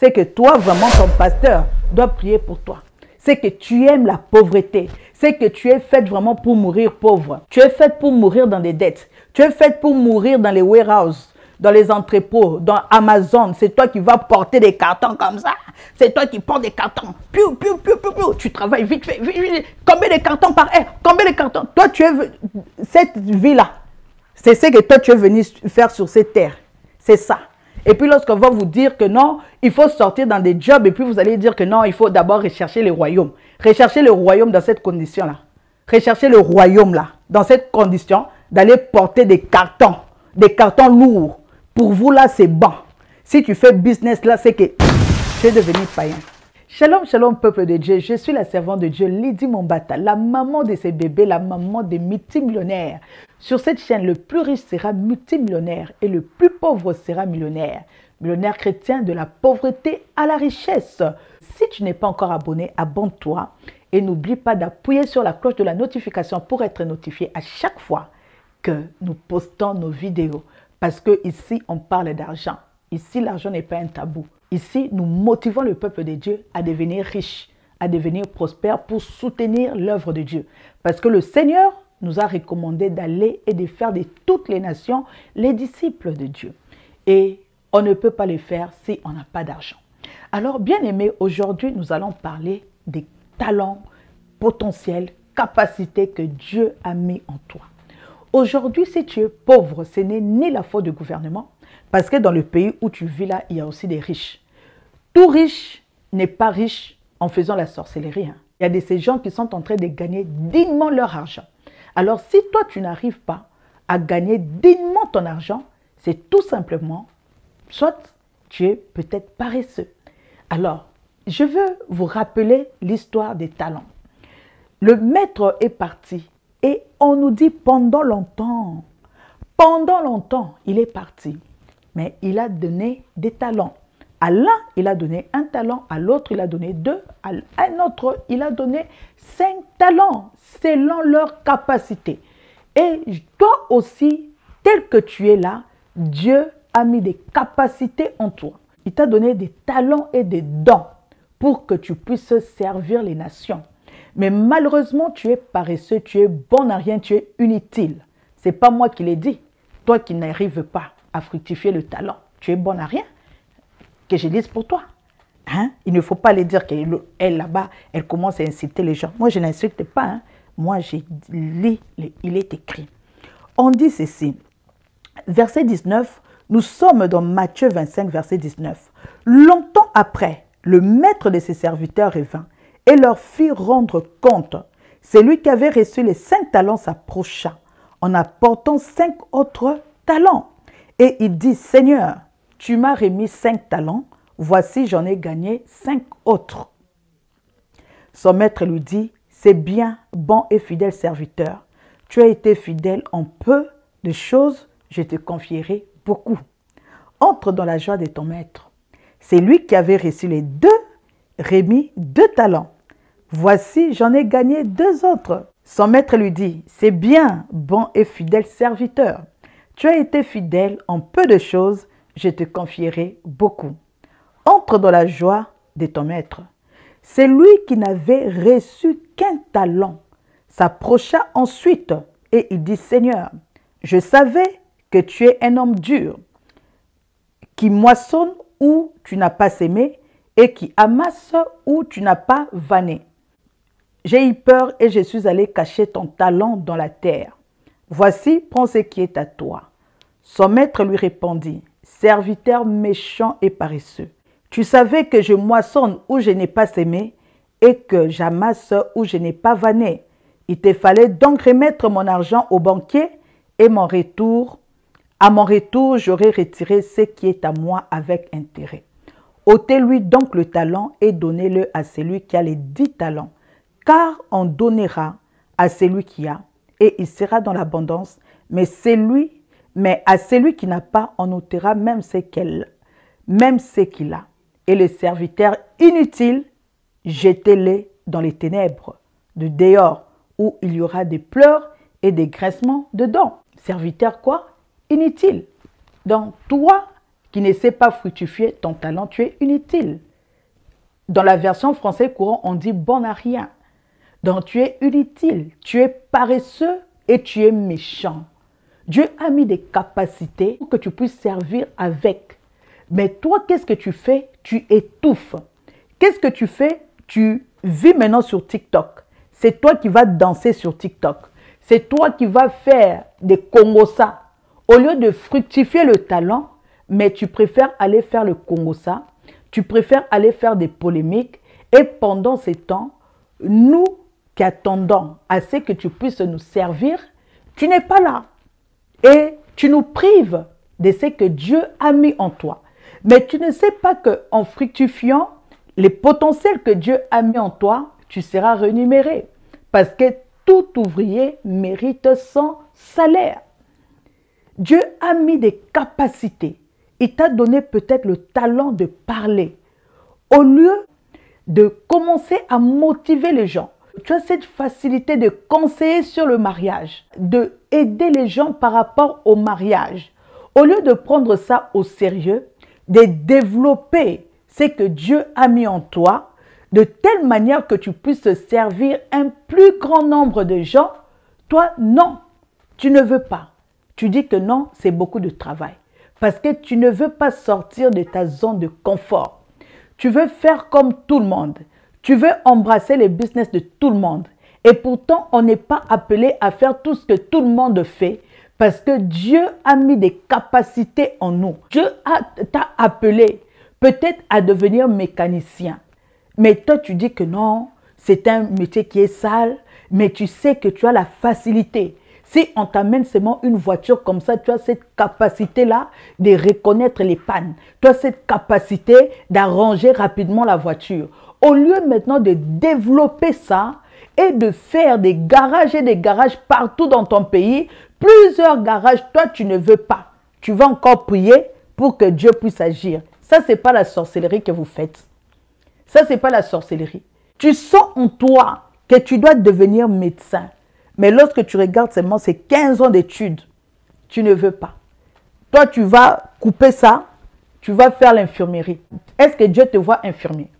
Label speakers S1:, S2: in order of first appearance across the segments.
S1: c'est que toi, vraiment, ton pasteur doit prier pour toi. C'est que tu aimes la pauvreté. C'est que tu es faite vraiment pour mourir pauvre. Tu es faite pour mourir dans des dettes. Tu es faite pour mourir dans les warehouses, dans les entrepôts, dans Amazon. C'est toi qui vas porter des cartons comme ça. C'est toi qui portes des cartons. Piou, piou, piou, piou, piou. Tu travailles vite fait. Vite, vite. Combien de cartons par heure? Combien de cartons? Toi, tu es cette vie-là. C'est ce que toi, tu es venu faire sur cette terre. C'est ça. Et puis lorsqu'on va vous dire que non, il faut sortir dans des jobs et puis vous allez dire que non, il faut d'abord rechercher le royaume. Rechercher le royaume dans cette condition-là. Rechercher le royaume là, dans cette condition d'aller porter des cartons lourds. Pour vous là, c'est bon. Si tu fais business là, c'est que tu es devenu païen. Shalom, shalom peuple de Dieu, je suis la servante de Dieu, Lydie Mombata, la maman de ces bébés, la maman des multimillionnaires. Sur cette chaîne, le plus riche sera multimillionnaire et le plus pauvre sera millionnaire. Millionnaire chrétien de la pauvreté à la richesse. Si tu n'es pas encore abonné, abonne-toi et n'oublie pas d'appuyer sur la cloche de la notification pour être notifié à chaque fois que nous postons nos vidéos. Parce que ici, on parle d'argent. Ici, l'argent n'est pas un tabou. Ici, nous motivons le peuple de Dieu à devenir riche, à devenir prospère pour soutenir l'œuvre de Dieu. Parce que le Seigneur nous a recommandé d'aller et de faire de toutes les nations les disciples de Dieu. Et on ne peut pas le faire si on n'a pas d'argent. Alors, bien aimé, aujourd'hui, nous allons parler des talents potentiels, capacités que Dieu a mis en toi. Aujourd'hui, si tu es pauvre, ce n'est ni la faute du gouvernement, parce que dans le pays où tu vis là, il y a aussi des riches. Tout riche n'est pas riche en faisant la sorcellerie. Hein. Il y a de ces gens qui sont en train de gagner dignement leur argent. Alors, si toi, tu n'arrives pas à gagner dignement ton argent, c'est tout simplement, soit tu es peut-être paresseux. Alors, je veux vous rappeler l'histoire des talents. Le maître est parti et on nous dit pendant longtemps, il est parti. Mais il a donné des talents. À l'un, il a donné un talent, à l'autre, il a donné 2, à un autre, il a donné 5 talents, selon leur capacité. Et toi aussi, tel que tu es là, Dieu a mis des capacités en toi. Il t'a donné des talents et des dons pour que tu puisses servir les nations. Mais malheureusement, tu es paresseux, tu es bon à rien, tu es inutile. Ce n'est pas moi qui l'ai dit. Toi qui n'arrives pas à fructifier le talent, tu es bon à rien, que je dise pour toi. Hein? Il ne faut pas lui dire qu'elle là-bas, elle commence à insulter les gens. Moi, je n'insulte pas. Hein? Moi, j'ai lu, il est écrit. On dit ceci, verset 19, nous sommes dans Matthieu 25, verset 19. Longtemps après, le maître de ses serviteurs revint et leur fit rendre compte. Celui qui avait reçu les 5 talents s'approcha en apportant 5 autres talents. Et il dit, Seigneur, tu m'as remis 5 talents, voici j'en ai gagné 5 autres. Son maître lui dit, c'est bien, bon et fidèle serviteur. Tu as été fidèle en peu de choses, je te confierai beaucoup. Entre dans la joie de ton maître. C'est lui qui avait reçu les 2, remis 2 talents. Voici, j'en ai gagné 2 autres. Son maître lui dit, c'est bien, bon et fidèle serviteur. Tu as été fidèle en peu de choses, je te confierai beaucoup. Entre dans la joie de ton maître. C'est lui qui n'avait reçu qu'un talent. S'approcha ensuite et il dit, Seigneur, je savais que tu es un homme dur, qui moissonne où tu n'as pas sémé et qui amasse où tu n'as pas vanné. J'ai eu peur et je suis allé cacher ton talent dans la terre. Voici, prends ce qui est à toi. Son maître lui répondit, serviteur méchant et paresseux. Tu savais que je moissonne où je n'ai pas sémé et que j'amasse où je n'ai pas vanné. Il te fallait donc remettre mon argent au banquier et à mon retour, j'aurai retiré ce qui est à moi avec intérêt. Ôtez-lui donc le talent et donnez-le à celui qui a les 10 talents, car on donnera à celui qui a et il sera dans l'abondance, mais à celui qui n'a pas, on ôtera même ce qu'il a. Et les serviteurs inutiles, jetez-les dans les ténèbres de dehors, où il y aura des pleurs et des graissements de dents. Serviteurs quoi? Inutiles. Donc toi qui ne sait pas fructifier ton talent, tu es inutile. Dans la version française courant, on dit bon à rien. Donc tu es inutile, tu es paresseux et tu es méchant. Dieu a mis des capacités pour que tu puisses servir avec. Mais toi, qu'est-ce que tu fais? Tu étouffes. Qu'est-ce que tu fais? Tu vis maintenant sur TikTok. C'est toi qui vas danser sur TikTok. C'est toi qui vas faire des congosa. Au lieu de fructifier le talent, mais tu préfères aller faire le congosa. Tu préfères aller faire des polémiques. Et pendant ces temps, nous qui attendons à ce que tu puisses nous servir, tu n'es pas là. Et tu nous prives de ce que Dieu a mis en toi. Mais tu ne sais pas qu'en fructifiant les potentiels que Dieu a mis en toi, tu seras rémunéré. Parce que tout ouvrier mérite son salaire. Dieu a mis des capacités. Il t'a donné peut-être le talent de parler. Au lieu de commencer à motiver les gens, tu as cette facilité de conseiller sur le mariage, de aider les gens par rapport au mariage. Au lieu de prendre ça au sérieux, de développer ce que Dieu a mis en toi, de telle manière que tu puisses servir un plus grand nombre de gens, toi, non, tu ne veux pas. Tu dis que non, c'est beaucoup de travail. Parce que tu ne veux pas sortir de ta zone de confort. Tu veux faire comme tout le monde. Tu veux embrasser les business de tout le monde. Et pourtant, on n'est pas appelé à faire tout ce que tout le monde fait. Parce que Dieu a mis des capacités en nous. Dieu t'a appelé peut-être à devenir mécanicien. Mais toi, tu dis que non, c'est un métier qui est sale. Mais tu sais que tu as la facilité. Si on t'amène seulement une voiture comme ça, tu as cette capacité-là de reconnaître les pannes. Tu as cette capacité d'arranger rapidement la voiture. Au lieu maintenant de développer ça et de faire des garages et des garages partout dans ton pays, plusieurs garages, toi tu ne veux pas. Tu vas encore prier pour que Dieu puisse agir. Ça, ce n'est pas la sorcellerie que vous faites. Ça, ce n'est pas la sorcellerie. Tu sens en toi que tu dois devenir médecin. Mais lorsque tu regardes seulement ces 15 ans d'études, tu ne veux pas. Toi, tu vas couper ça, tu vas faire l'infirmerie. Est-ce que Dieu te voit infirmier?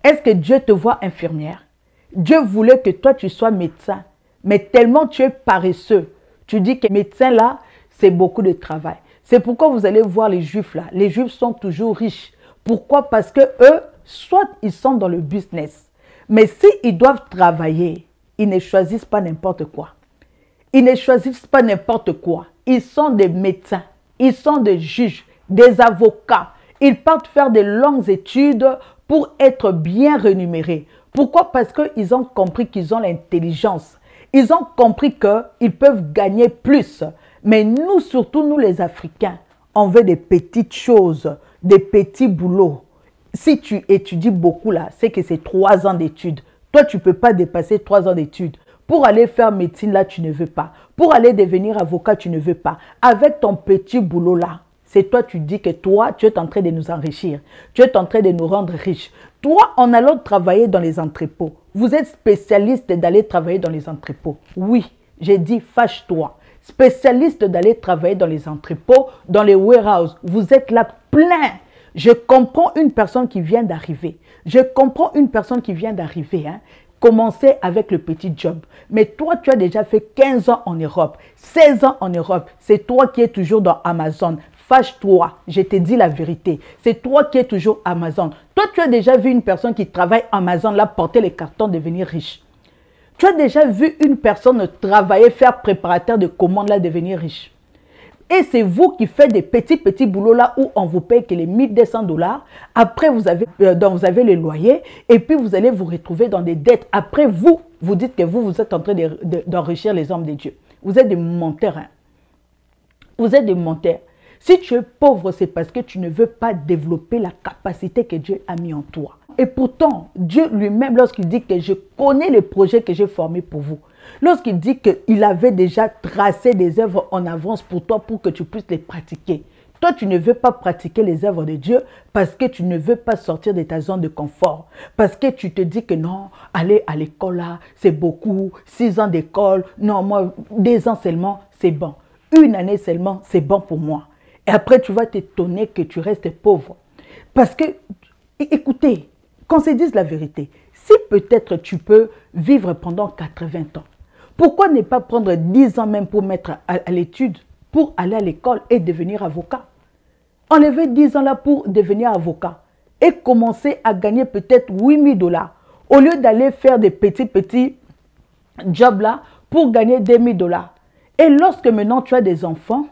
S1: Est-ce que Dieu te voit infirmière? Dieu voulait que toi, tu sois médecin. Mais tellement tu es paresseux, tu dis que médecin là, c'est beaucoup de travail. C'est pourquoi vous allez voir les Juifs là. Les Juifs sont toujours riches. Pourquoi? Parce que eux, soit ils sont dans le business. Mais s'ils doivent travailler, ils ne choisissent pas n'importe quoi. Ils ne choisissent pas n'importe quoi. Ils sont des médecins, ils sont des juges, des avocats. Ils partent faire de longues études pour être bien rémunérés. Pourquoi? Parce qu'ils ont compris qu'ils ont l'intelligence. Ils ont compris qu'ils peuvent gagner plus. Mais nous, surtout nous les Africains, on veut des petites choses, des petits boulots. Si tu étudies beaucoup là, c'est que c'est 3 ans d'études. Toi, tu ne peux pas dépasser 3 ans d'études. Pour aller faire médecine, là, tu ne veux pas. Pour aller devenir avocat, tu ne veux pas. Avec ton petit boulot là, c'est toi, tu dis que toi, tu es en train de nous enrichir. Tu es en train de nous rendre riches. Toi, en allant travailler dans les entrepôts, vous êtes spécialiste d'aller travailler dans les entrepôts. Oui, j'ai dit fâche-toi. Spécialiste d'aller travailler dans les entrepôts, dans les warehouses. Vous êtes là plein. Je comprends une personne qui vient d'arriver. Je comprends une personne qui vient d'arriver. Commencer avec le petit job. Mais toi, tu as déjà fait 15 ans en Europe, 16 ans en Europe. C'est toi qui es toujours dans Amazon. Fâche-toi, je te dis la vérité. C'est toi qui es toujours Amazon. Toi, tu as déjà vu une personne qui travaille Amazon, là, porter les cartons, devenir riche. Tu as déjà vu une personne travailler, faire préparateur de commandes, là, devenir riche. Et c'est vous qui faites des petits boulots là où on vous paye que les 1200 $. Après, vous avez les loyers et puis vous allez vous retrouver dans des dettes. Après, vous dites que vous êtes en train d'enrichir les hommes de Dieu. Vous êtes des menteurs. Vous êtes des menteurs. Si tu es pauvre, c'est parce que tu ne veux pas développer la capacité que Dieu a mis en toi. Et pourtant, Dieu lui-même, lorsqu'il dit que je connais les projets que j'ai formés pour vous, lorsqu'il dit qu'il avait déjà tracé des œuvres en avance pour toi pour que tu puisses les pratiquer. Toi, tu ne veux pas pratiquer les œuvres de Dieu parce que tu ne veux pas sortir de ta zone de confort. Parce que tu te dis que non, aller à l'école là, c'est beaucoup. 6 ans d'école, non, moi, 2 ans seulement, c'est bon. 1 année seulement, c'est bon pour moi. Et après, tu vas t'étonner que tu restes pauvre. Parce que, écoutez, qu'on se dise la vérité, si peut-être tu peux vivre pendant 80 ans, pourquoi ne pas prendre 10 ans même pour mettre à l'étude, pour aller à l'école et devenir avocat? Enlever 10 ans là pour devenir avocat et commencer à gagner peut-être 8 000 $. Au lieu d'aller faire des petits jobs là pour gagner 2 000 $. Et lorsque maintenant tu as des enfants,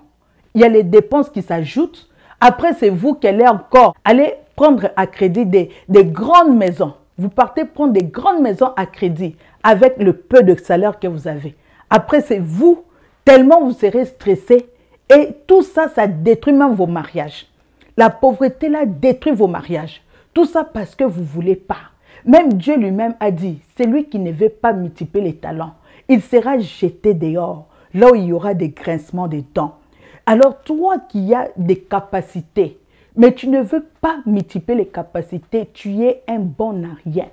S1: il y a les dépenses qui s'ajoutent. Après, c'est vous qui allez encore aller prendre à crédit des grandes maisons. Vous partez prendre des grandes maisons à crédit avec le peu de salaire que vous avez. Après, c'est vous, tellement vous serez stressé. Et tout ça, ça détruit même vos mariages. La pauvreté là détruit vos mariages. Tout ça parce que vous ne voulez pas. Même Dieu lui-même a dit, celui qui ne veut pas multiplier les talents, il sera jeté dehors, là où il y aura des grincements des dents. Alors toi qui as des capacités, mais tu ne veux pas multiplier les capacités, tu es un bon à rien.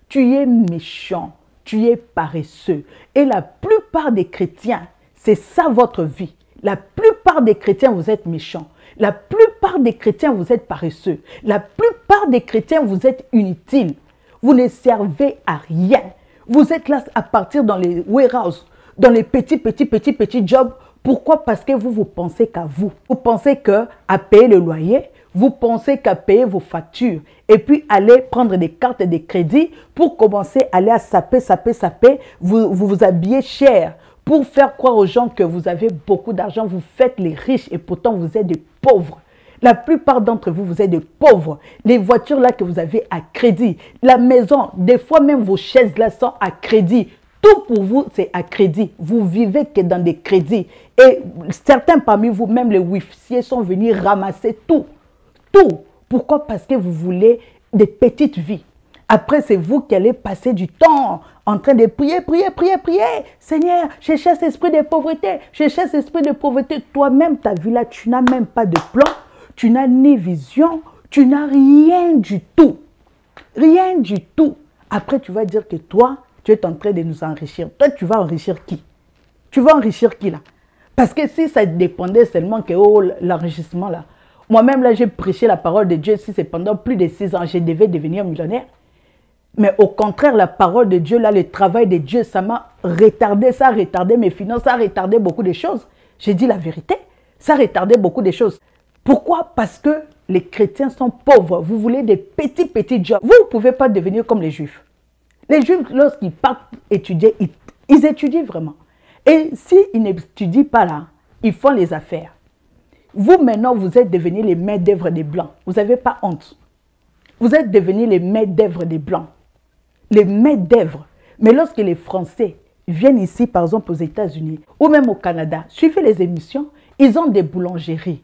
S1: Tu es méchant, tu es paresseux. Et la plupart des chrétiens, c'est ça votre vie. La plupart des chrétiens, vous êtes méchants. La plupart des chrétiens, vous êtes paresseux. La plupart des chrétiens, vous êtes inutiles. Vous ne servez à rien. Vous êtes là à partir dans les warehouses, dans les petits jobs. Pourquoi? Parce que vous pensez qu'à vous. Vous pensez qu'à payer le loyer, vous pensez qu'à payer vos factures. Et puis aller prendre des cartes et des crédits pour commencer à aller à saper. Vous habillez cher. Pour faire croire aux gens que vous avez beaucoup d'argent, vous faites les riches et pourtant vous êtes des pauvres. La plupart d'entre vous, vous êtes des pauvres. Les voitures là que vous avez à crédit, la maison, des fois même vos chaises là sont à crédit. Tout pour vous, c'est à crédit. Vous vivez que dans des crédits. Et certains parmi vous, même les huissiers, sont venus ramasser tout. Tout. Pourquoi? Parce que vous voulez des petites vies. Après, c'est vous qui allez passer du temps en train de prier. Seigneur, je chasse l'esprit de pauvreté. Je chasse l'esprit de pauvreté. Toi-même, ta vie là, tu n'as même pas de plan. Tu n'as ni vision. Tu n'as rien du tout. Rien du tout. Après, tu vas dire que toi, tu es en train de nous enrichir. Toi, tu vas enrichir qui? Tu vas enrichir qui là? Parce que si ça dépendait seulement que l'enrichissement là. Moi-même là, j'ai prêché la parole de Dieu. Si c'est pendant plus de 6 ans, je devais devenir millionnaire. Mais au contraire, la parole de Dieu, là, le travail de Dieu, ça m'a retardé, ça a retardé mes finances, ça a retardé beaucoup de choses. J'ai dit la vérité, ça a retardé beaucoup de choses. Pourquoi? Parce que les chrétiens sont pauvres. Vous voulez des petits jobs. Vous ne pouvez pas devenir comme les juifs. Les juifs, lorsqu'ils partent étudier, ils étudient vraiment. Et s'ils n'étudient pas là, ils font les affaires. Vous, maintenant, vous êtes devenus les maîtres d'œuvre des Blancs. Vous n'avez pas honte. Vous êtes devenus les maîtres d'œuvre des Blancs. Les maîtres d'œuvre. Mais lorsque les Français viennent ici, par exemple aux États-Unis ou même au Canada, suivez les émissions, ils ont des boulangeries,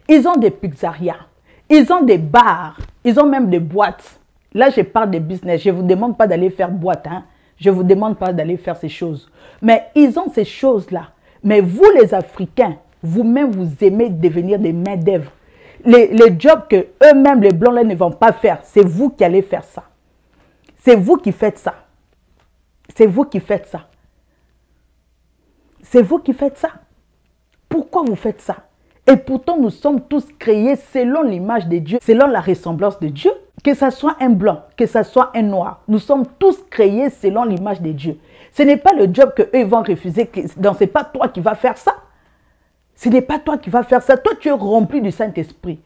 S1: ils ont des pizzerias, ils ont des bars, ils ont même des boîtes. Là, je parle de business. Je ne vous demande pas d'aller faire boîte. Hein? Je ne vous demande pas d'aller faire ces choses. Mais ils ont ces choses-là. Mais vous, les Africains, vous-même, vous aimez devenir des maîtres d'œuvre. Les jobs que eux-mêmes, les Blancs, là, ne vont pas faire, c'est vous qui allez faire ça. C'est vous qui faites ça. C'est vous qui faites ça. C'est vous qui faites ça. Pourquoi vous faites ça? Et pourtant, nous sommes tous créés selon l'image de Dieu, selon la ressemblance de Dieu. Que ce soit un blanc, que ce soit un noir, nous sommes tous créés selon l'image de Dieu. Ce n'est pas le job qu'eux vont refuser, ce n'est pas toi qui vas faire ça. Ce n'est pas toi qui vas faire ça. Toi, tu es rempli du Saint-Esprit.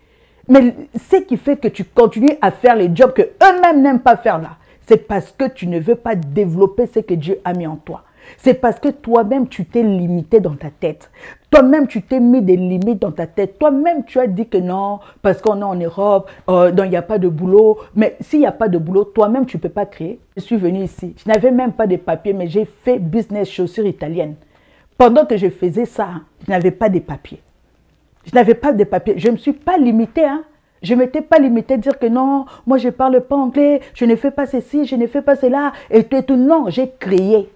S1: Mais ce qui fait que tu continues à faire les jobs que eux-mêmes n'aiment pas faire là, c'est parce que tu ne veux pas développer ce que Dieu a mis en toi. C'est parce que toi-même, tu t'es limité dans ta tête. Toi-même, tu t'es mis des limites dans ta tête. Toi-même, tu as dit que non, parce qu'on est en Europe, donc il n'y a pas de boulot. Mais s'il n'y a pas de boulot, toi-même, tu ne peux pas créer. Je suis venue ici. Je n'avais même pas de papiers, mais j'ai fait business chaussures italiennes. Pendant que je faisais ça, je n'avais pas de papiers. Je n'avais pas de papiers. Je ne me suis pas limitée, hein. Je ne m'étais pas limitée à dire que non, moi je ne parle pas anglais, je ne fais pas ceci, je ne fais pas cela, et tout. Non, j'ai créé.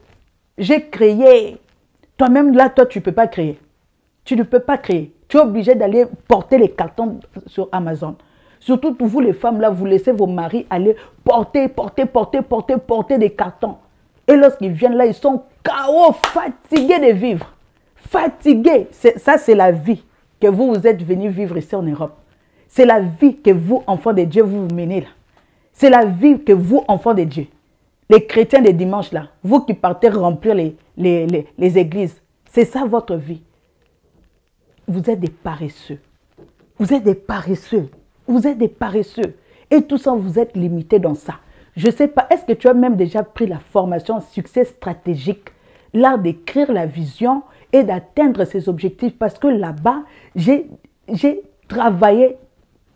S1: J'ai créé. Toi-même, là, toi, tu ne peux pas créer. Tu ne peux pas créer. Tu es obligé d'aller porter les cartons sur Amazon. Surtout vous, les femmes, là, vous laissez vos maris aller porter des cartons. Et lorsqu'ils viennent là, ils sont KO, fatigués de vivre. Fatigués. Ça, c'est la vie. que vous êtes venus vivre ici en Europe. C'est la vie que vous, enfants de Dieu, vous menez là. C'est la vie que vous, enfants de Dieu, les chrétiens des dimanches là, vous qui partez remplir les églises, c'est ça votre vie. Vous êtes des paresseux. Vous êtes des paresseux. Vous êtes des paresseux. Et tout ça, vous êtes limités dans ça. Je ne sais pas, est-ce que tu as même déjà pris la formation succès stratégique, l'art d'écrire la vision et d'atteindre ses objectifs? Parce que là-bas, j'ai travaillé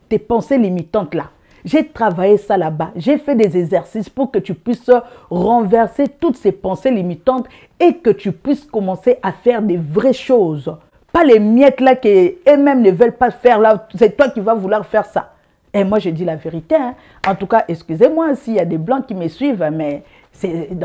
S1: tes pensées limitantes là. J'ai travaillé ça là-bas. J'ai fait des exercices pour que tu puisses renverser toutes ces pensées limitantes et que tu puisses commencer à faire des vraies choses. Pas les miettes là qui eux-mêmes ne veulent pas faire là. C'est toi qui vas vouloir faire ça. Et moi, je dis la vérité. Hein. En tout cas, excusez-moi s'il y a des blancs qui me suivent, mais c'est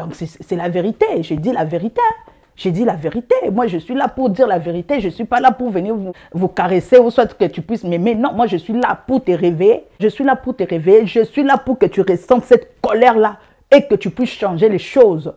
S1: la vérité. Je dis la vérité. Hein. Je dis la vérité. Moi, je suis là pour dire la vérité. Je ne suis pas là pour venir vous caresser ou soit que tu puisses m'aimer. Non, moi, je suis là pour te réveiller. Je suis là pour te réveiller. Je suis là pour que tu ressentes cette colère-là et que tu puisses changer les choses.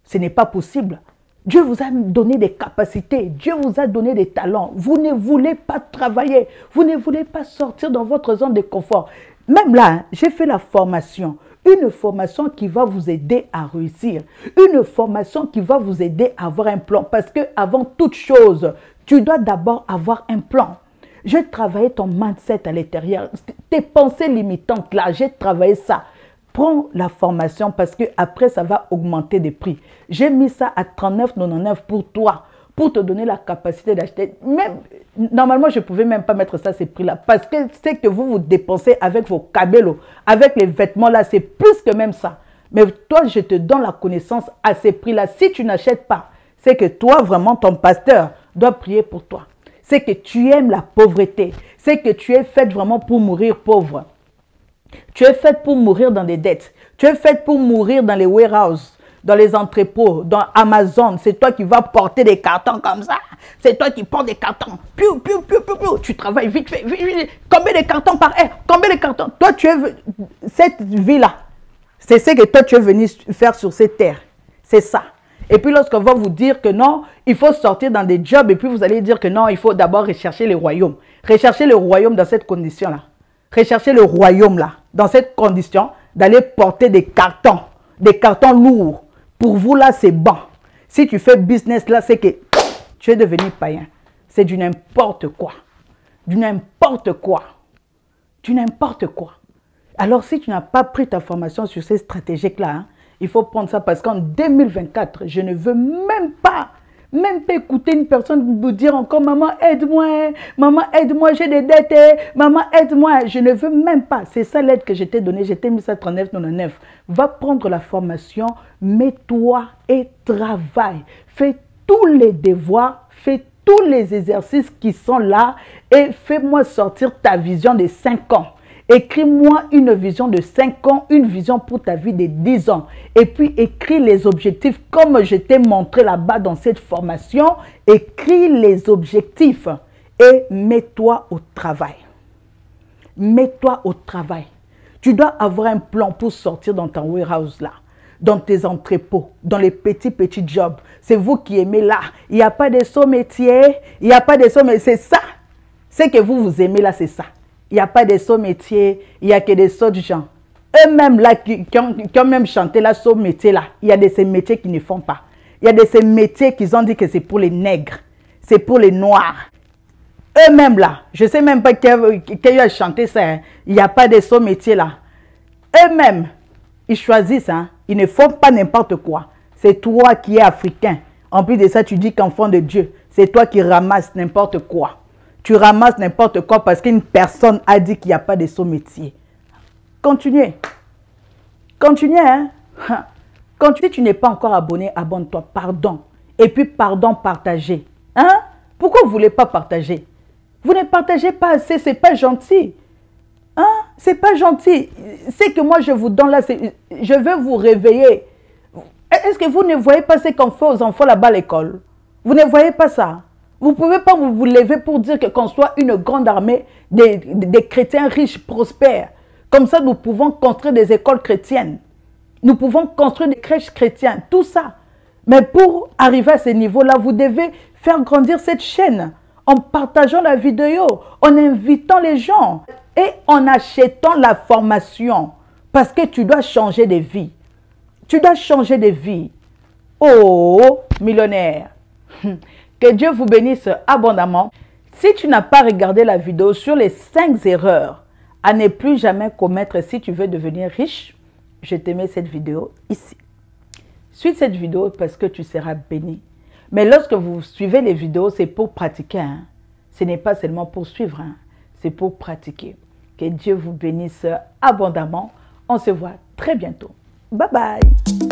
S1: Ce n'est pas possible. Dieu vous a donné des capacités. Dieu vous a donné des talents. Vous ne voulez pas travailler. Vous ne voulez pas sortir dans votre zone de confort. Même là, hein, j'ai fait la formation. Une formation qui va vous aider à réussir. Une formation qui va vous aider à avoir un plan. Parce que avant toute chose, tu dois d'abord avoir un plan. J'ai travaillé ton mindset à l'intérieur. Tes pensées limitantes là, j'ai travaillé ça. Prends la formation parce que après ça va augmenter des prix. J'ai mis ça à 39,99 pour toi, pour te donner la capacité d'acheter. Même normalement, je ne pouvais même pas mettre ça ces prix-là parce que c'est que vous dépensez avec vos cabellos, avec les vêtements là, c'est plus que même ça. Mais toi, je te donne la connaissance à ces prix-là. Si tu n'achètes pas, c'est que toi, vraiment, ton pasteur doit prier pour toi. C'est que tu aimes la pauvreté. C'est que tu es faite vraiment pour mourir pauvre. Tu es faite pour mourir dans des dettes. Tu es faite pour mourir dans les warehouses, dans les entrepôts, dans Amazon. C'est toi qui vas porter des cartons comme ça. C'est toi qui portes des cartons. Piou, piou, piou, piou, piou. Tu travailles vite fait. Vite, vite. Combien de cartons par heure? Combien de cartons? Toi, tu es cette vie-là. C'est ce que toi, tu es venu faire sur cette terre. C'est ça. Et puis, lorsqu'on va vous dire que non, il faut sortir dans des jobs, et puis vous allez dire que non, il faut d'abord rechercher les royaumes. Rechercher le royaume dans cette condition-là. Rechercher le royaume là, dans cette condition, d'aller porter des cartons lourds. Pour vous là, c'est bon. Si tu fais business là, c'est que tu es devenu païen. C'est du n'importe quoi. Du n'importe quoi. Du n'importe quoi. Alors si tu n'as pas pris ta formation sur ces stratégies là, hein, il faut prendre ça parce qu'en 2024, je ne veux même pas écouter une personne vous dire encore « Maman, aide-moi, j'ai des dettes, maman, aide-moi ». Je ne veux même pas. C'est ça l'aide que je t'ai donnée, je t'ai mis ça 39,99. Va prendre la formation, mets-toi et travaille. Fais tous les devoirs, fais tous les exercices qui sont là et fais-moi sortir ta vision de 5 ans. Écris-moi une vision de 5 ans, une vision pour ta vie de 10 ans. Et puis, écris les objectifs comme je t'ai montré là-bas dans cette formation. Écris les objectifs et mets-toi au travail. Mets-toi au travail. Tu dois avoir un plan pour sortir dans ton warehouse là, dans tes entrepôts, dans les petits jobs. C'est vous qui aimez là. Il n'y a pas de saut métier, il n'y a pas de saut métier. C'est ça. C'est que vous aimez là, c'est ça. Il n'y a pas de saut métier, il n'y a que des sauts de gens. Eux-mêmes là, qui ont même chanté la saut métier là, il y a de ces métiers qui ne font pas. Il y a de ces métiers qui ont dit que c'est pour les nègres, c'est pour les noirs. Eux-mêmes là, je ne sais même pas qui a chanté ça, hein. Il n'y a pas de saut métier là. Eux-mêmes, ils choisissent, hein. Ils ne font pas n'importe quoi. C'est toi qui es africain. En plus de ça, tu dis qu'enfant de Dieu, c'est toi qui ramasses n'importe quoi. Tu ramasses n'importe quoi parce qu'une personne a dit qu'il n'y a pas de saut métier. Continuez. Continuez, hein. Quand tu n'es pas encore abonné, abonne-toi. Pardon. Et puis, pardon, partagez. Hein? Pourquoi vous ne voulez pas partager? Vous ne partagez pas assez, ce n'est pas gentil. Hein? Ce n'est pas gentil. C'est que moi, je vous donne là, je veux vous réveiller. Est-ce que vous ne voyez pas ce qu'on fait aux enfants là-bas à l'école? Vous ne voyez pas ça? Vous ne pouvez pas vous lever pour dire qu'on soit une grande armée des chrétiens riches, prospères. Comme ça, nous pouvons construire des écoles chrétiennes. Nous pouvons construire des crèches chrétiennes, tout ça. Mais pour arriver à ce niveau-là, vous devez faire grandir cette chaîne. en partageant la vidéo, en invitant les gens et en achetant la formation. Parce que tu dois changer de vie. Tu dois changer de vie. Oh, millionnaire. Que Dieu vous bénisse abondamment. Si tu n'as pas regardé la vidéo sur les 5 erreurs à ne plus jamais commettre si tu veux devenir riche, je te mets cette vidéo ici. Suis cette vidéo parce que tu seras béni. Mais lorsque vous suivez les vidéos, c'est pour pratiquer. Hein. Ce n'est pas seulement pour suivre, hein. C'est pour pratiquer. Que Dieu vous bénisse abondamment. On se voit très bientôt. Bye bye.